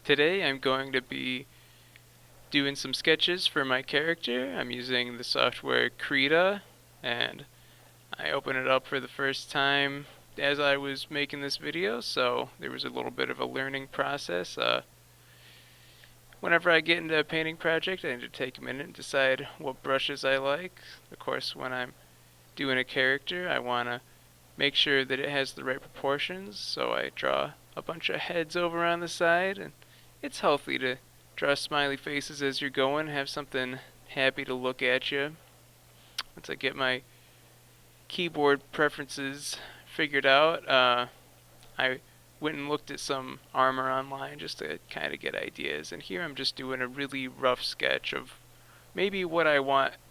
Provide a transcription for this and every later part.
Today I'm going to be doing some sketches for my character. I'm using the software Krita, and I opened it up for the first time as I was making this video, so there was a little bit of a learning process. Whenever I get into a painting project, I need to take a minute and decide what brushes I like. Of course, when I'm doing a character, I want to make sure that it has the right proportions, so I draw a bunch of heads over on the side, and it's healthy to draw smiley faces as you're going, have something happy to look at you. Once I get my keyboard preferences figured out, I went and looked at some armor online just to kind of get ideas, and here I'm just doing a really rough sketch of maybe what I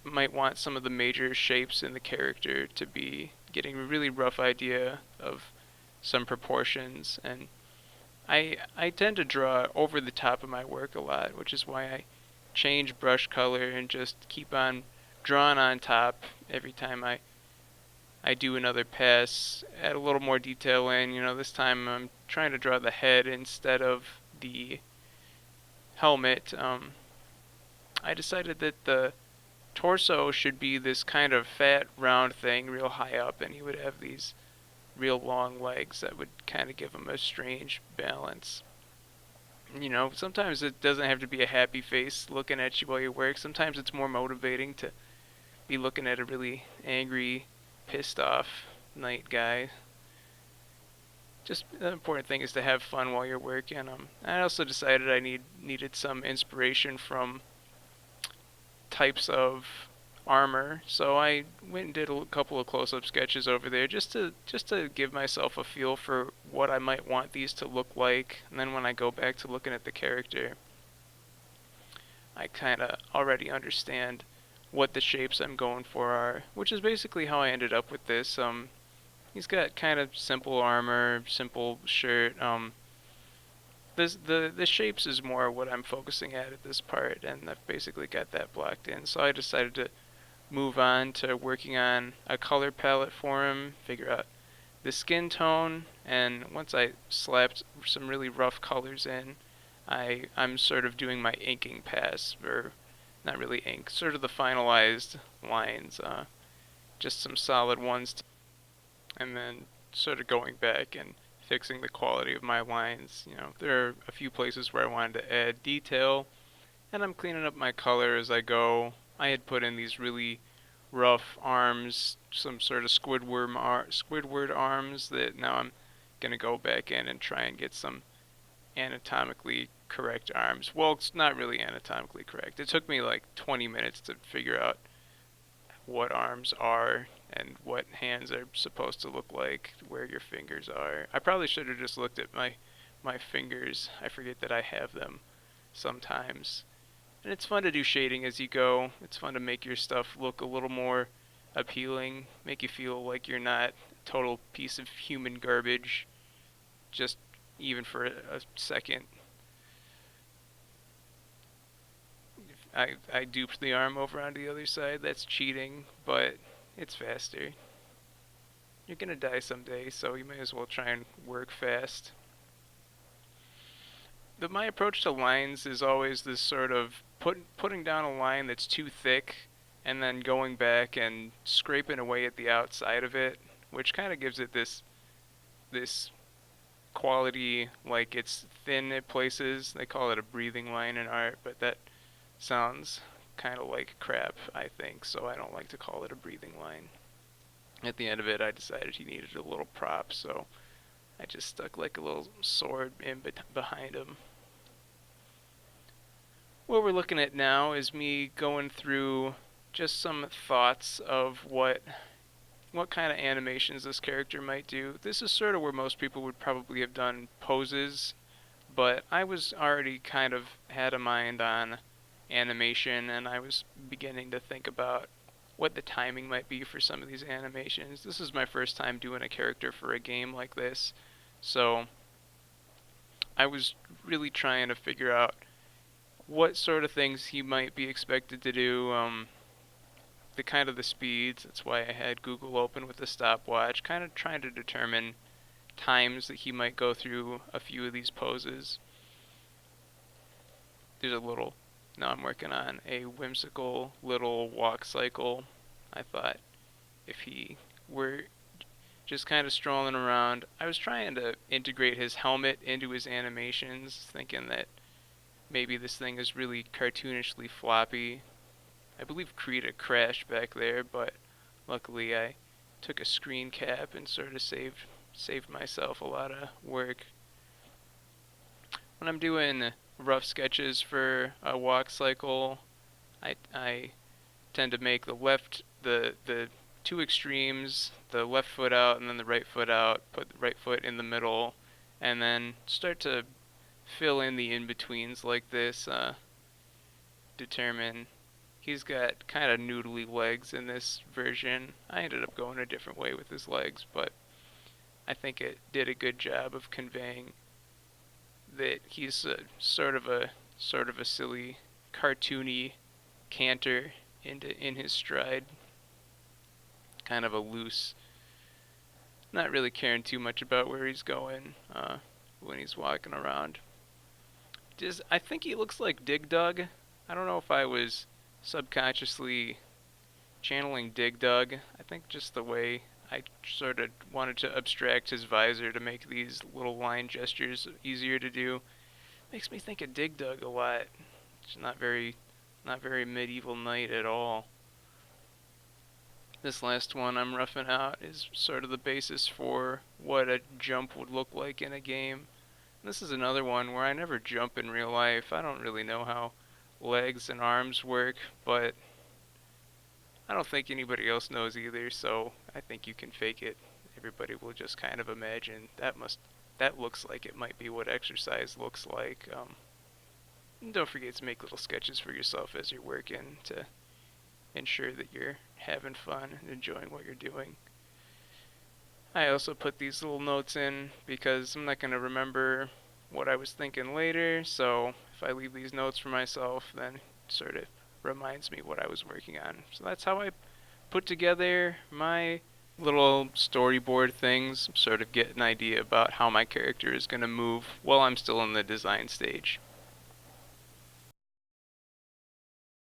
might want some of the major shapes in the character to be, getting a really rough idea of some proportions. And I tend to draw over the top of my work a lot, which is why I change brush color and just keep on drawing on top every time I do another pass, add a little more detail in. This time I'm trying to draw the head instead of the helmet. I decided that the torso should be this kind of fat, round thing real high up, and he would have these real long legs that would kind of give him a strange balance. Sometimes it doesn't have to be a happy face looking at you while you work. Sometimes it's more motivating to be looking at a really angry, pissed off night guy. Just the important thing is to have fun while you're working. I also decided I needed some inspiration from types of armor, so I went and did a couple of close-up sketches over there just to give myself a feel for what I might want these to look like. And then when I go back to looking at the character, I kind of already understand what the shapes I'm going for are, which is basically how I ended up with this. He's got kind of simple armor, simple shirt. The shapes is more what I'm focusing at this part, and I've basically got that blocked in. So I decided to move on to working on a color palette for him, figure out the skin tone, and once I slapped some really rough colors in, I'm sort of doing my inking pass, or not really ink, sort of the finalized lines, just some solid ones, and then sort of going back and fixing the quality of my lines. There are a few places where I wanted to add detail, and I'm cleaning up my color as I go. I had put in these really rough arms, some sort of Squidward arms that now I'm gonna go back in and try and get some anatomically correct arms. Well, it's not really anatomically correct. It took me like 20 minutes to figure out what arms are and what hands are supposed to look like, where your fingers are. I probably should have just looked at my fingers. I forget that I have them sometimes. And it's fun to do shading as you go. It's fun to make your stuff look a little more appealing, make you feel like you're not a total piece of human garbage, just even for a second. I duped the arm over onto the other side. That's cheating, but it's faster. You're gonna die someday, so you may as well try and work fast. My approach to lines is always this sort of putting down a line that's too thick and then going back and scraping away at the outside of it, which kind of gives it this quality, like it's thin at places. They call it a breathing line in art, but that sounds kind of like crap, I think, so I don't like to call it a breathing line. At the end of it, I decided he needed a little prop, so I just stuck like a little sword in behind him. What we're looking at now is me going through just some thoughts of what kind of animations this character might do. This is sort of where most people would probably have done poses, but I was already kind of had a mind on animation, and I was beginning to think about what the timing might be for some of these animations. This is my first time doing a character for a game like this, so I was really trying to figure out what sort of things he might be expected to do, the kind of the speeds. That's why I had Google open with the stopwatch, kind of trying to determine times that he might go through a few of these poses. there's a little, now I'm working on a whimsical little walk cycle. I thought if he were just kind of strolling around, I was trying to integrate his helmet into his animations, thinking that maybe this thing is really cartoonishly floppy. I believe Krita crashed back there, but luckily I took a screen cap and sort of saved myself a lot of work. When I'm doing rough sketches for a walk cycle, I tend to make the two extremes, the left foot out and then the right foot out, put the right foot in the middle, and then start to fill in the in-betweens like this. Determine he's got kind of noodly legs in this version. I ended up going a different way with his legs, but I think it did a good job of conveying that he's sort of a silly, cartoony canter in his stride, kind of a loose, not really caring too much about where he's going when he's walking around. I think he looks like Dig Dug. I don't know if I was subconsciously channeling Dig Dug. I think just the way I sort of wanted to abstract his visor to make these little line gestures easier to do makes me think of Dig Dug a lot. It's not very medieval knight at all. This last one I'm roughing out is sort of the basis for what a jump would look like in a game. This is another one where I never jump in real life. I don't really know how legs and arms work, but I don't think anybody else knows either, so I think you can fake it. Everybody will just kind of imagine that looks like it might be what exercise looks like. Don't forget to make little sketches for yourself as you're working to ensure that you're having fun and enjoying what you're doing. I also put these little notes in because I'm not going to remember what I was thinking later, so if I leave these notes for myself, then it sort of reminds me what I was working on. So that's how I put together my little storyboard things, sort of get an idea about how my character is going to move while I'm still in the design stage.